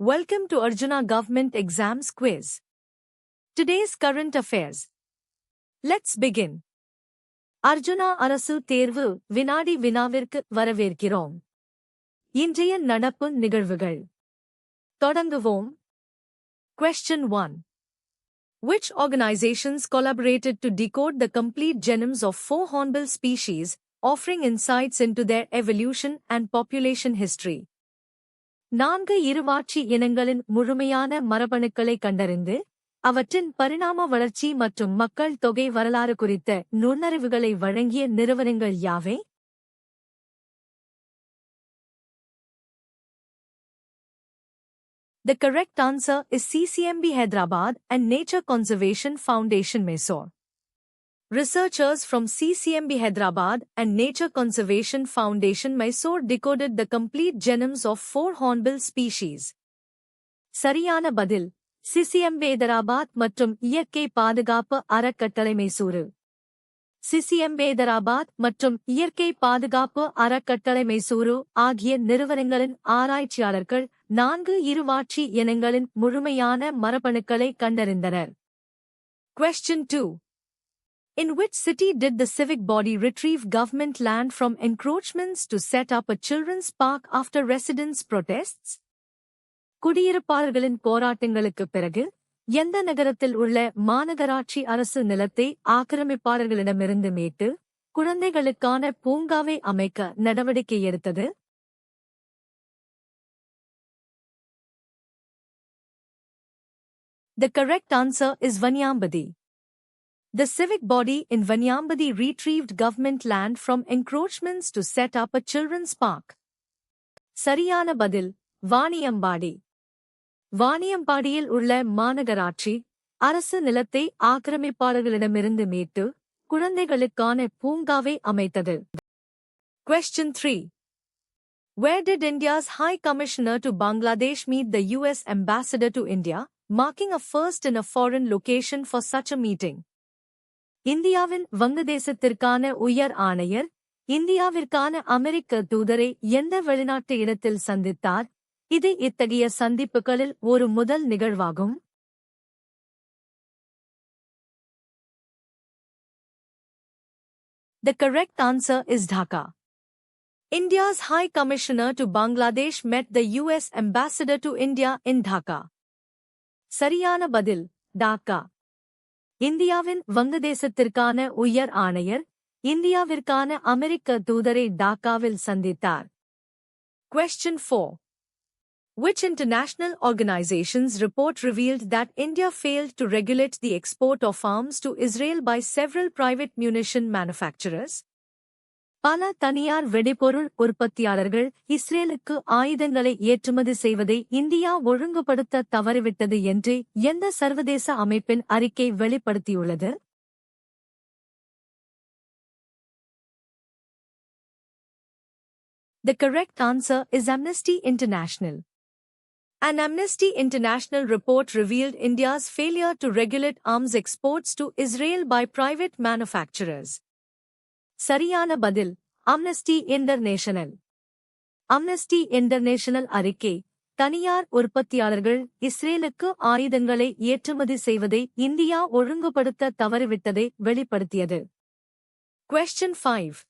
Welcome to Arjuna Government Exams Quiz. Today's current affairs. Let's begin. Arjuna அரசு தேர்வு வினாடி வினாவிற்கு வரவேற்கிறோம். இன்றைய நடப்பு நிகழ்வுகள். தொடங்குவோம். Question 1. Which organizations collaborated to decode the complete genomes of 4 hornbill species, offering insights into their evolution and population history? 4 இருவாட்சி இனங்களின் முழுமையான மரபணுக்களை கண்டறிந்து, அவற்றின் பரிணாம வளர்ச்சி மற்றும் மக்கள் தொகை வரலாறு குறித்த நுண்ணறிவுகளை வழங்கிய நிறுவனங்கள் யாவை? The correct answer is CCMB Hyderabad and Nature Conservation Foundation Mysore. Researchers from CCMB Hyderabad and Nature Conservation Foundation Mysore decoded the complete genomes of 4 hornbill species. சரியான பதில் CCMB Hyderabad மற்றும் இயற்கை பாதுகாப்பு அறக்கட்டளை மைசூரு. CCMB Hyderabad மற்றும் இயற்கை பாதுகாப்பு அறக்கட்டளை மைசூரு ஆகிய நிறுவனங்களின் ஆராய்ச்சியாளர்கள் 4 இருவாட்சி இனங்களின் முழுமையான மரபணுக்களை கண்டறிந்தனர். Question 2. In which city did the civic body retrieve government land from encroachments to set up a children's park after residents' protests? குடியிருப்பாளர்களின் போராட்டங்களுக்கு பிறகு எந்த நகரத்தில் உள்ள மாநகராட்சி அரசு நிலத்தை ஆக்கிரமிப்பாளர்களிடமிருந்து மீட்டு குழந்தைகளுக்கான பூங்காவை அமைக்க நடவடிக்கை எடுத்தது? The correct answer is Vanyambadi. The civic body in Vanyambadi retrieved government land from encroachments to set up a children's park. சரியான பதில் வாணியம்பாடி. வாணியம்பாடியில் உள்ள மாநகராட்சி அரசு நிலத்தை ஆக்கிரமிப்பாளர்களிடமிருந்து மீட்டு குழந்தைகளுக்கான பூங்காவை அமைத்தது. Question 3. Where did India's High Commissioner to Bangladesh meet the US Ambassador to India, marking a first in a foreign location for such a meeting? இந்தியாவின் வங்கதேசத்திற்கான உயர் ஆணையர் இந்தியாவிற்கான அமெரிக்க தூதரை எந்த வெளிநாட்டு இடத்தில் சந்தித்தார்? இது இத்தகைய சந்திப்புகளில் ஒரு முதல் நிகழ்வாகும். The correct answer is Dhaka. India's High Commissioner to Bangladesh met the US Ambassador to India in Dhaka. சரியான பதில் டாக்கா. இந்தியாவின் வங்கதேசத்திற்கான உயர் ஆணையர் இந்தியாவிற்கான அமெரிக்க தூதரை டாக்காவில் சந்தித்தார். Question 4. Which international organization's report revealed that India failed to regulate the export of arms to Israel by several private munition manufacturers? பல தனியார் வெடிபொருள் உற்பத்தியாளர்கள் இஸ்ரேலுக்கு ஆயுதங்களை ஏற்றுமதி செய்வதை இந்தியா ஒழுங்குபடுத்த தவறிவிட்டது என்று எந்த சர்வதேச அமைப்பின் அறிக்கை வெளிப்படுத்தியுள்ளது? The correct answer is Amnesty International. An Amnesty International report revealed India's failure to regulate arms exports to Israel by private manufacturers. சரியான பதில் அம்னஸ்டி இன்டர்நேஷனல். அம்னஸ்டி இன்டர்நேஷனல் அறிக்கை தனியார் உற்பத்தியாளர்கள் இஸ்ரேலுக்கு ஆயுதங்களை ஏற்றுமதி செய்வதை இந்தியா ஒழுங்குபடுத்த தவறிவிட்டதை வெளிப்படுத்தியது. Question 5.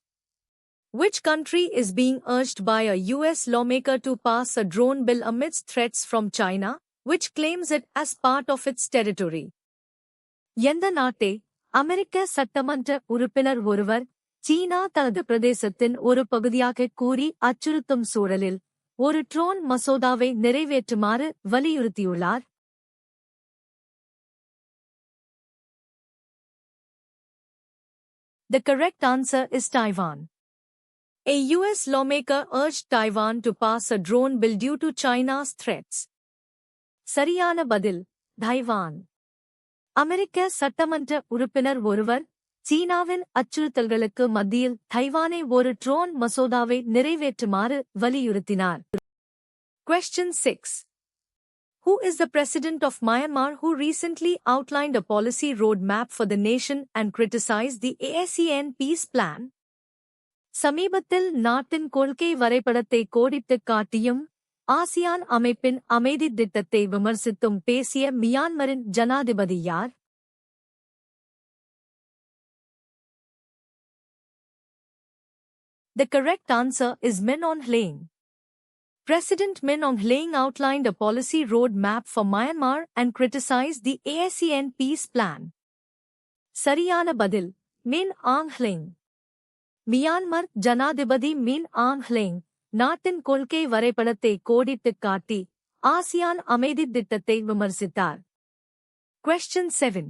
Which country is being urged by a US lawmaker to pass a drone bill amidst threats from China, which claims it as part of its territory? எந்த நாட்டை அமெரிக்க சட்டமன்ற உறுப்பினர் ஒருவர் சீனா தனது பிரதேசத்தின் ஒரு பகுதியாக கூறி அச்சுறுத்தும் சூழலில் ஒரு ட்ரோன் மசோதாவை நிறைவேற்றுமாறு வலியுறுத்தியுள்ளார்? The correct answer is Taiwan. A US lawmaker urged Taiwan to pass a drone bill due to China's threats. சரியான பதில் தைவான். அமெரிக்க சட்டமன்ற உறுப்பினர் ஒருவர் சீனாவின் அச்சுறுத்தல்களுக்கு மத்தியில் தைவானை ஒரு ட்ரோன் மசோதாவை நிறைவேற்றுமாறு வலியுறுத்தினார். Question 6. Who is the president of Myanmar who recently outlined a policy roadmap for the nation and criticized the ASEAN peace plan? சமீபத்தில் நாட்டின் கொள்கை வரைபடத்தை கோடிட்டுக் காட்டியும் ஆசியான் அமைப்பின் அமைதி திட்டத்தை விமர்சித்தும் பேசிய மியான்மரின் ஜனாதிபதி யார்? The correct answer is Min Aung Hlaing. President Min Aung Hlaing outlined a policy roadmap for Myanmar and criticized the ASEAN peace plan. சரியான பதில் Min Aung Hlaing. மியான்மர் ஜனாதிபதி மின் ஆங் ஹ்லேங் நாட்டின் கொள்கை வரைபடத்தை கோடிட்டுக் காட்டி ஆசியான் அமைதி திட்டத்தை விமர்சித்தார். Question 7.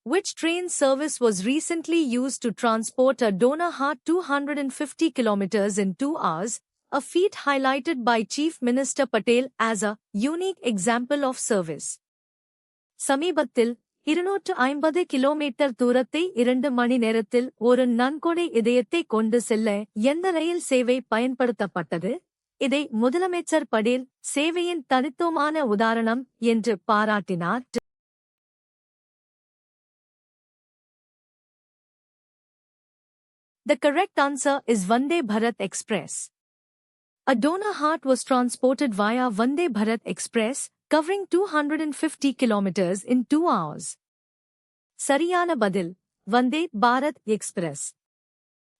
Which train service was recently used to transport a donor heart 250 kilometers in 2 hours, a feat highlighted by Chief Minister Patel as a unique example of service? சமீபத்தில் 250 கிலோமீட்டர் தூரத்தை 2 மணி நேரத்தில் ஒரு நன்கொடை இதயத்தை கொண்டு செல்ல எந்த ரயில் சேவை பயன்படுத்தப்பட்டது? இதை முதலமைச்சர் படேல் சேவையின் தனித்துவமான உதாரணம் என்று பாராட்டினார். The correct answer is Vande Bharat Express. A donor heart was transported via Vande Bharat Express, covering 250 kilometers in 2 hours. சரியான பதில் வந்தே பாரத் எக்ஸ்பிரஸ்.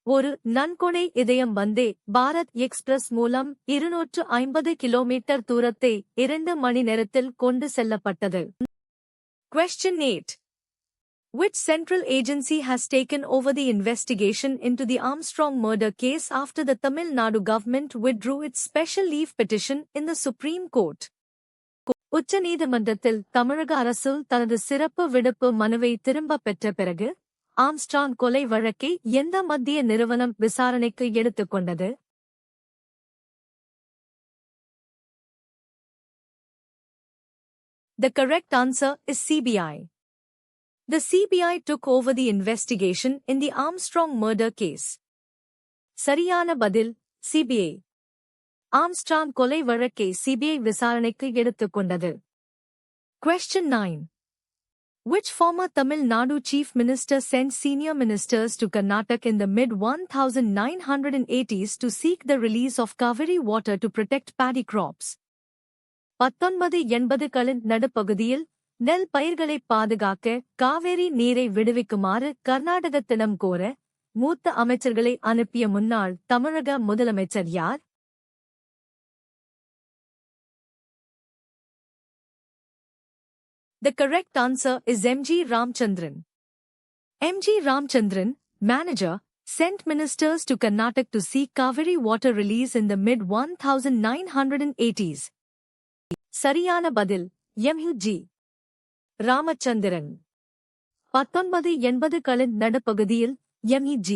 ஒரு நன்கொடை இதயம் வந்தே பாரத் எக்ஸ்பிரஸ் மூலம் 250 கிலோமீட்டர் தூரத்தை 2 மணி நேரத்தில் கொண்டு செல்லப்பட்டது. Question 8. Which central agency has taken over the investigation into the Armstrong murder case after the Tamil Nadu government withdrew its special leave petition in the Supreme Court? உச்ச நீதிமன்றத்தில் தமிழக அரசு தனது சிறப்பு விடுப்பு மனுவை திரும்பப் பெற்ற பிறகு ஆம்ஸ்ட்ராங் கொலை வழக்கை எந்த மத்திய நிறுவனம் விசாரணைக்கு எடுத்துக்கொண்டது? The correct answer is CBI. The CBI took over the investigation in the Armstrong murder case. சரியான பதில் CBI. ஆம்ஸ்ட்ராங் கொலை வழக்கை CBI விசாரணைக்கு எடுத்துக்கொண்டது. Question 9. Which former Tamil Nadu chief minister sent senior ministers to Karnataka in the mid-1980s to seek the release of Kaveri water to protect paddy crops? 1980களின் நடுப்பகுதியில் நெல் பயிர்களை பாதுகாக்க காவேரி நீரை விடுவிக்குமாறு கர்நாடகத்திடம் கோர மூத்த அமைச்சர்களை அனுப்பிய முன்னாள் தமிழக முதலமைச்சர் யார்? The correct answer is M.G. Ramchandran. M.G. Ramchandran, manager, sent ministers to Karnataka to seek Kaveri water release in the mid-1980s. சரியான பதில் M.G. ராமச்சந்திரன். 1980களின் நடுப்பகுதியில் M.G.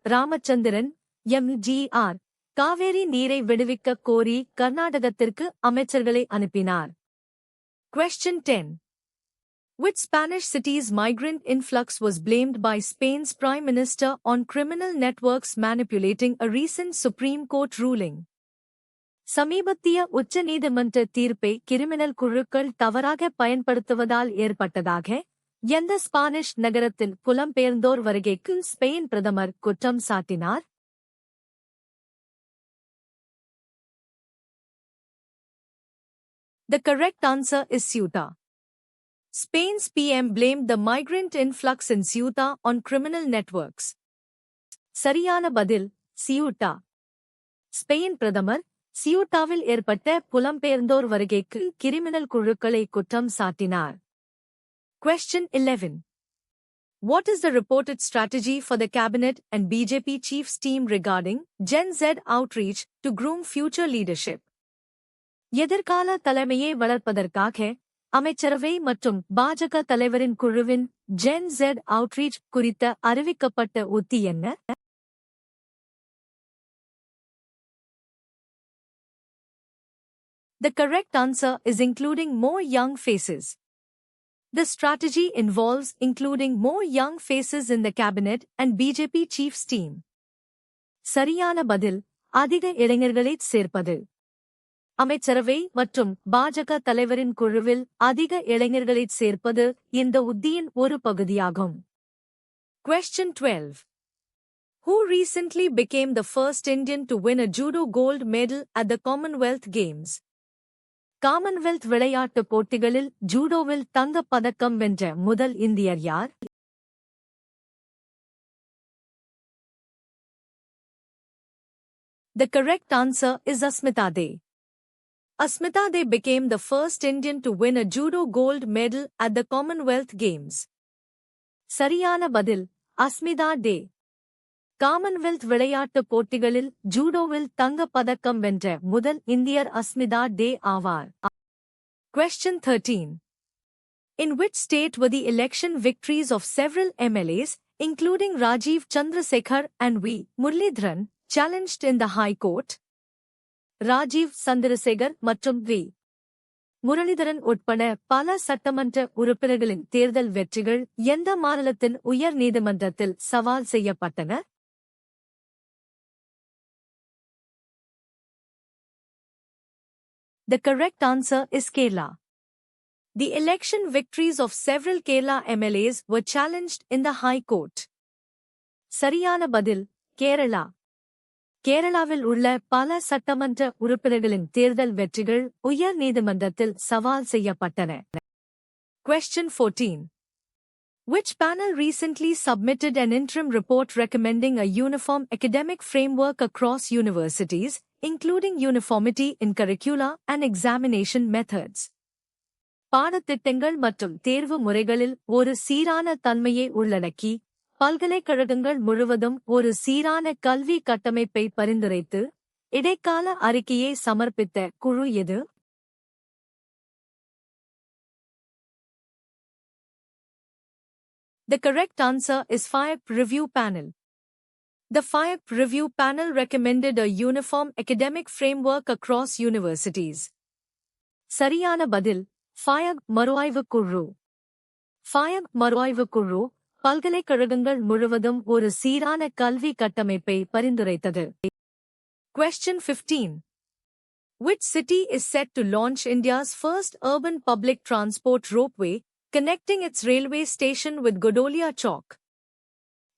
ராமச்சந்திரன் M.G.R. காவேரி நீரை விடுவிக்க கோரி கர்நாடகத்திற்கு அமைச்சர்களை அனுப்பினார். Question 10. Which Spanish city's migrant influx was blamed by Spain's Prime Minister on criminal networks manipulating a recent Supreme Court ruling? சமீபத்திய உச்ச நீதிமன்ற தீர்ப்பை கிரிமினல் குழுக்கள் தவறாக பயன்படுத்துவதால் ஏற்பட்டதாக எந்த ஸ்பானிஷ் நகரத்தில் புலம்பெயர்ந்தோர் வருகைக்கு ஸ்பெயின் பிரதமர் குற்றம் சாட்டினார்? The correct answer is Ceuta. Spain's PM blamed the migrant influx in Ceuta on criminal networks. சரியான பதில் சியூட்டா. ஸ்பெயின் பிரதமர் சியூட்டாவில் ஏற்பட்ட புலம்பெயர்ந்தோர் வருகைக்கு கிரிமினல் குழுக்களை குற்றம் சாட்டினார். Question 11. What is the reported strategy for the cabinet and BJP chiefs team regarding Gen Z outreach to groom future leadership? எதிர்கால தலைமையை வளர்ப்பதற்காக அமைச்சரவை மற்றும் பாஜக தலைவரின் குழுவின் ஜென் Z அவுட்ரீச் குறித்த அறிவிக்கப்பட்ட உத்தி என்ன? The correct answer is including more young faces. The strategy involves including more young faces in the cabinet and BJP chiefs team. சரியான பதில் அதிக இளைஞர்களைச் சேர்ப்பது. அமைச்சரவை மற்றும் பாஜக தலைவரின் குழுவில் அதிக இளைஞர்களைச் சேர்ப்பது இந்த உத்தியின் ஒரு பகுதியாகும். Question 12. Who recently became the first Indian to win a judo gold medal at the Commonwealth Games? Commonwealth விளையாட்டுப் போட்டிகளில் ஜூடோவில் தங்கப் பதக்கம் வென்ற முதல் இந்தியர் யார்? The correct answer is Asmita De. Asmita De became the first Indian to win a judo gold medal at the Commonwealth Games. சரியான பதில் அஸ்மிதா டே. காமன்வெல்த் விளையாட்டுப் போட்டிகளில் ஜூடோவில் தங்கப் பதக்கம் வென்ற முதல் இந்தியர் அஸ்மிதா டே ஆவார். Question 13. In which state were the election victories of several MLAs, including Rajiv Chandrasekhar and V. Muralidharan, challenged in the High Court? Rajiv Chandrasekhar மற்றும் வி. முரளிதரன் உட்பட பல சட்டமன்ற உறுப்பினர்களின் தேர்தல் வெற்றிகள் எந்த மாநிலத்தின் உயர் நீதிமன்றத்தில் சவால் செய்யப்பட்டன? The correct answer is Kerala. The election victories of several Kerala MLAs were challenged in the High Court. சரியான பதில் கேரளா. கேரளாவில் உள்ள பல சட்டமன்ற உறுப்பினர்களின் தேர்தல் வெற்றிகள் உயர் நீதிமன்றத்தில் சவால் செய்யப்பட்டன. Question 14. Which panel recently submitted an interim report recommending a uniform academic framework across universities, including uniformity in curricula and examination methods? பாடத்திட்டங்கள் மற்றும் தேர்வு முறைகளில் ஒரு சீரான தன்மையை உள்ளடக்கி பல்கலைக்கழகங்கள் முழுவதும் ஒரு சீரான கல்வி கட்டமைப்பை பரிந்துரைத்து இடைக்கால அறிக்கையை சமர்ப்பித்த குழு எது? The correct answer is FIAP Review Panel. The FIAP Review Panel recommended a uniform academic framework across universities. சரியான பதில் FIAP மறுஆய்வுக் குழு. FIAP மறுஆய்வுக் குழு பல்கலைக்கழகங்கள் முழுவதும் ஒரு சீரான கல்வி கட்டமைப்பை பரிந்துரைத்தது. Question 15. Which city is set to launch India's first urban public transport ropeway, connecting its railway station with Godolia Chowk?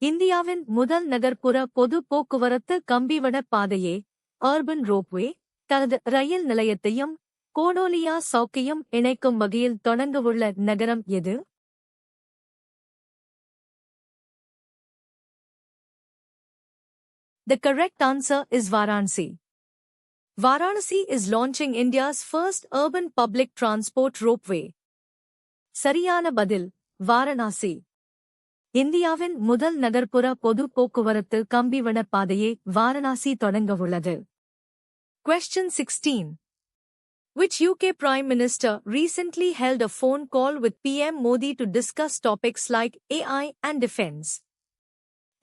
இந்தியாவின் முதல் நகர்ப்புற பொது போக்குவரத்து கம்பிவட பாதையே அர்பன் ரோப்வே தனது ரயில் நிலையத்தையும் கோடோலியா சவுக்கையும் இணைக்கும் வகையில் தொடங்கவுள்ள நகரம் எது? The correct answer is Varanasi. Varanasi is launching India's first urban public transport ropeway. சரியான பதில் வாரணாசி. இந்தியாவின் முதல் நகர்ப்புற பொது போக்குவரத்து கம்பிவட பாதையை வாரணாசி தொடங்கவுள்ளது. Question 16. Which UK Prime Minister recently held a phone call with PM Modi to discuss topics like AI and defense?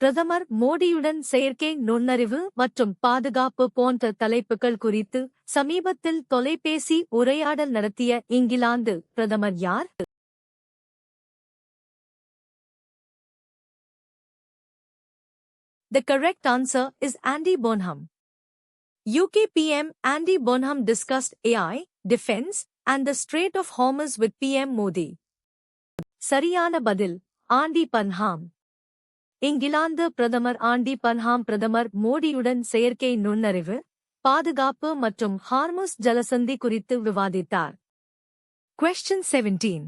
பிரதமர் மோடியுடன் செயற்கை நுண்ணறிவு மற்றும் பாதுகாப்பு போன்ற தலைப்புகள் குறித்து சமீபத்தில் தொலைபேசி உரையாடல் நடத்திய இங்கிலாந்து பிரதமர் யார்? The correct answer is Andy Burnham. UK PM Andy Burnham discussed AI, defense, and the Strait of Hormuz with PM Modi. சரியான பதில் ஆண்டி பன்ஹாம். இங்கிலாந்து பிரதமர் ஆண்டி பன்ஹாம் பிரதமர் மோடியுடன் செயற்கை நுண்ணறிவு, பாதுகாப்பு மற்றும் ஹார்முஸ் ஜலசந்தி குறித்து விவாதித்தார். Question 17.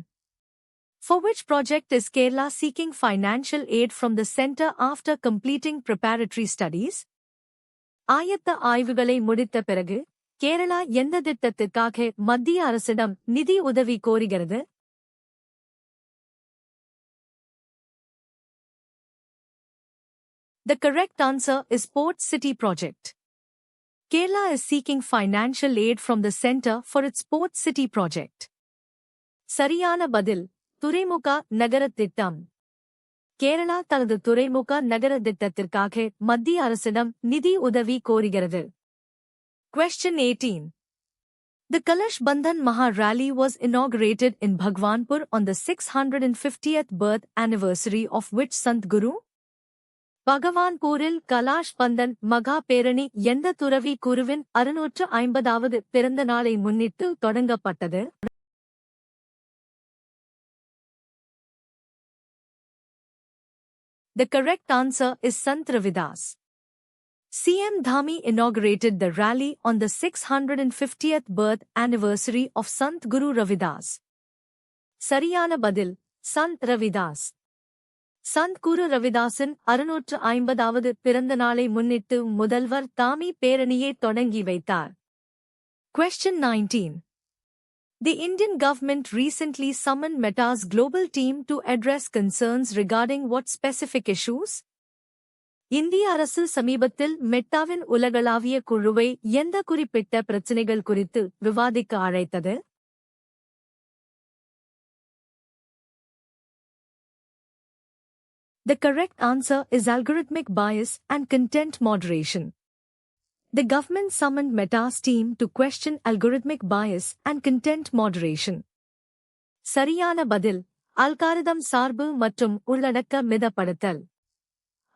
For which project is Kerala seeking financial aid from the centre after completing preparatory studies? ஆயத்த ஆய்வுகளை முடித்த பிறகு கேரளா எந்த திட்டத்திற்காக மத்திய அரசிடம் நிதி உதவி கோருகிறது? The correct answer is Port City Project. Kerala is seeking financial aid from the centre for its Port City project. சரியான பதில் துறைமுக நகர திட்டம். கேரளா தனது துறைமுக நகர திட்டத்திற்காக மத்திய அரசிடம் நிதி உதவி கோருகிறது. Question 18. The Kalash Bandhan Maha Rally was inaugurated in Bhagwanpur on the 650th birth anniversary of which Sant Guru? பகவான்பூரில் Kalash Bandhan மகா பேரணி எந்த துறவி குருவின் 650வது பிறந்த நாளை முன்னிட்டு தொடங்கப்பட்டது? The correct answer is Sant Ravidas. CM Dhami inaugurated the rally on the 650th birth anniversary of Sant Guru Ravidas. Sariyana Badil, Sant Ravidas. Sant Guru Ravidasin 650வது பிறந்த நாளை முன்னிட்டு முதல்வர் தாமி பேரணியை தொடங்கி வைத்தார். Question 19. The Indian government recently summoned Meta's global team to address concerns regarding what specific issues? இந்திய அரசு சமீபத்தில் மெட்டாவின் உலகளாவிய குழுவை எந்த குறிப்பிட்ட பிரச்சினைகள் குறித்து விவாதிக்க அழைத்தது? The correct answer is algorithmic bias and content moderation. The government summoned Meta's team to question algorithmic bias and content moderation. சரியான பதில் அல்காரிதம் சார்பு மற்றும் உள்ளடக்க மிதப்படுத்தல்.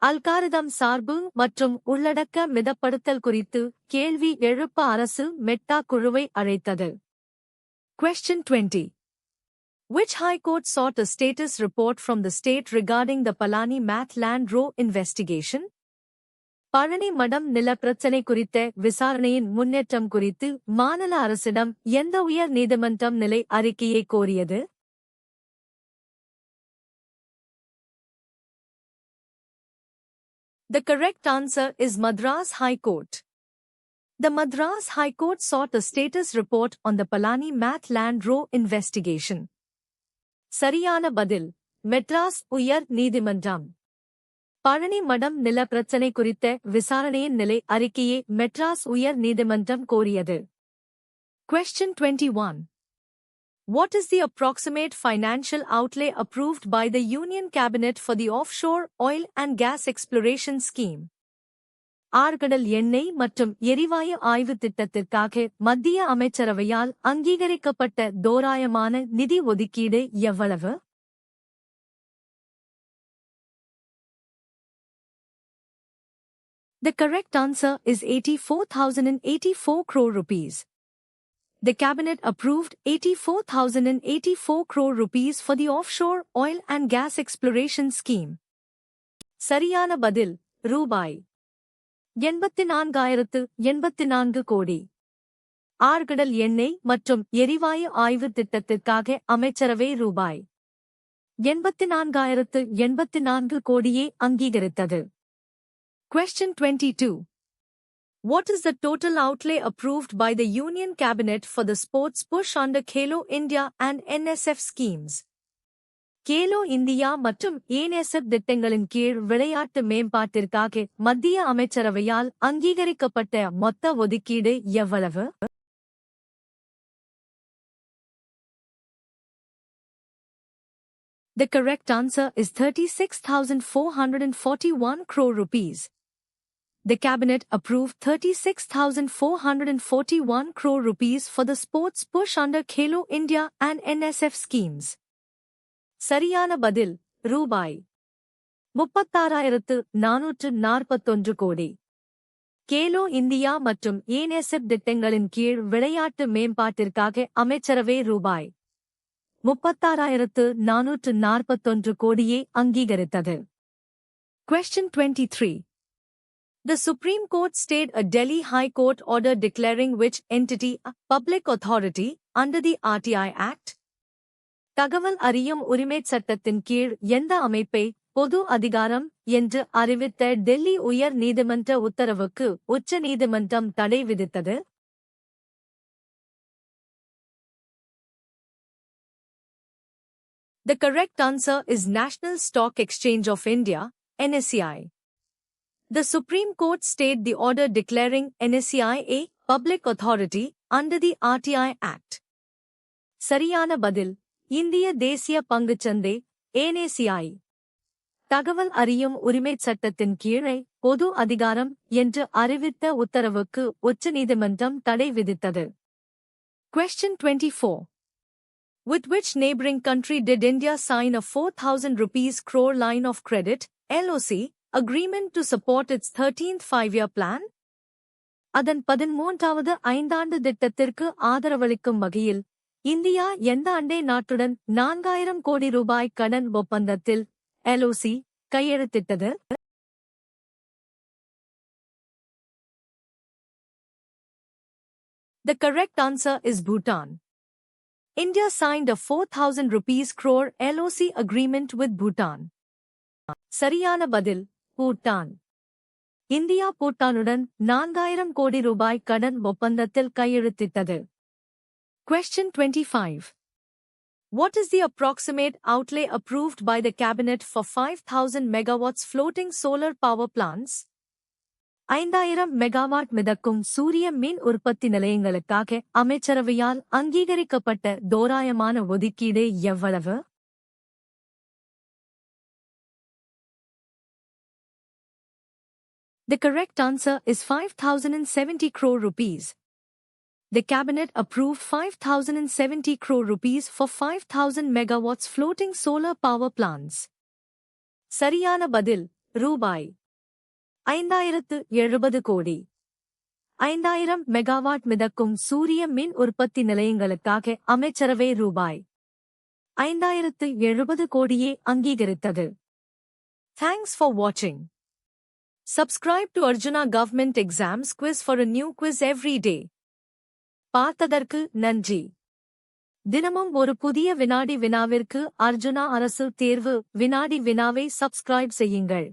அல்காரிதம் சார்பு மற்றும் உள்ளடக்க மிதப்படுத்தல் குறித்து கேள்வி எழுப்ப அரசு மெட்டா குழுவை அழைத்தது. Question 20. Which High Court sought a status report from the state regarding the Palani Math Land Row investigation? Palani மடம் நில பிரச்சினை குறித்த விசாரணையின் முன்னேற்றம் குறித்து மாநில அரசிடம் எந்த உயர் நீதிமன்றம் நிலை அறிக்கையை கோரியது? The correct answer is Madras High Court. The Madras High Court sought a status report on the Palani Math Land Row investigation. சரியான பதில் மெட்ராஸ் உயர் நீதிமன்றம். பழனி மடம் நில பிரச்சினை குறித்த விசாரணையின் நிலை அறிக்கையை மெட்ராஸ் உயர் நீதிமன்றம் கோரியது. Question 21. What is the approximate financial outlay approved by the Union Cabinet for the offshore oil and gas exploration scheme? ஆழ்கடல் எண்ணெய் மற்றும் எரிவாயு ஆய்வு திட்டத்திற்காக மத்திய அமைச்சரவையால் அங்கீகரிக்கப்பட்ட தோராயமான நிதி ஒதுக்கீடு எவ்வளவு? The correct answer is 84,084 crore rupees. The cabinet approved 84,084 crore rupees for the offshore oil and gas exploration scheme. சரியான பதில் ரூபாய் 84,084 கோடி. ஆழ்கடல் எண்ணெய் மற்றும் எரிவாயு ஆய்வு திட்டத்திற்காக அமைச்சரவை ரூபாய் 84,084 கோடியே அங்கீகரித்தது. Question 22. What is the total outlay approved by the Union Cabinet for the sports push under Khelo India and NSF schemes? Khelo India மற்றும் ஏன்எஸ்எஃப் திட்டங்களின் கீழ் விளையாட்டு மேம்பாட்டிற்காக மத்திய அமைச்சரவையால் அங்கீகரிக்கப்பட்ட மொத்த ஒதுக்கீடு எவ்வளவு? The correct answer is 36,441 crore rupees. The cabinet approved 36,441 crore rupees for the sports push under Khelo India and NSF schemes. சரியான பதில் ரூபாய் 36,441 கோடி. கேலோ இந்தியா மற்றும் ஏன்எஸ்எஃப் திட்டங்களின் கீழ் விளையாட்டு மேம்பாட்டிற்காக அமைச்சரவை ரூபாய் 36,441 கோடியே அங்கீகரித்தது. Question 23. The Supreme Court stayed a Delhi High Court order declaring which entity a public authority under the RTI Act? தகவல் அறியும் உரிமைச் சட்டத்தின் கீழ் எந்த அமைப்பை பொது அதிகாரம் என்று அறிவித்த டெல்லி உயர் நீதிமன்ற உத்தரவுக்கு உச்ச நீதிமன்றம் தடை விதித்தது? The correct answer is National Stock Exchange of India, NSEI. The Supreme Court stayed the order declaring NSEI a public authority under the RTI Act. சரியான பதில் இந்திய தேசிய பங்குச்சந்தை NSEI. தகவல் அறியும் உரிமைச் சட்டத்தின் கீழே பொது அதிகாரம் என்று அறிவித்த உத்தரவுக்கு உச்ச நீதிமன்றம் தடை விதித்தது. Question 24. With which neighboring country did India sign a 4,000 rupees crore line of credit (LOC) agreement to support its 13th five-year plan? அதன் 13வது ஐந்தாண்டு திட்டத்திற்கு ஆதரவளிக்கும் வகையில் இந்தியா எந்த அண்டை நாட்டுடன் 4,000 கோடி ரூபாய் கடன் ஒப்பந்தத்தில் LOC கையெழுத்திட்டது? The correct answer is Bhutan. India signed a 4,000 rupees crore LOC agreement with Bhutan. சரியான பதில் பூட்டான். இந்தியா பூட்டானுடன் 4,000 கோடி ரூபாய் கடன் ஒப்பந்தத்தில் கையெழுத்திட்டது. Question 25. What is the approximate outlay approved by the cabinet for 5,000 megawatts floating solar power plants? 5,000 megawatt மிதக்கும் சூரிய மின் உற்பத்தி நிலையங்களுக்காக அமைச்சரவையால் அங்கீகரிக்கப்பட்ட தோராயமான ஒதுக்கீடு எவ்வளவு? The correct answer is 5,070 crore rupees. The cabinet approved 5,070 crore rupees for 5,000 megawatts floating solar power plants. சரியான பதில் ரூபாய் 5,070 கோடி. 5,000 மெகாவாட் மிதக்கும் சூரிய மின் உற்பத்தி நிலையங்களுக்காக அமைச்சரவை ரூபாய் 5,070 கோடியே அங்கீகரித்தது. Thanks for watching. Subscribe to Arjuna Government Exams Quiz for a new quiz every day. பார்த்ததற்கு நன்றி. தினமும் ஒரு புதிய வினாடி வினாவிற்கு அர்ஜுனா அரசு தேர்வு வினாடி வினாவை சப்ஸ்கிரைப் செய்யுங்கள்.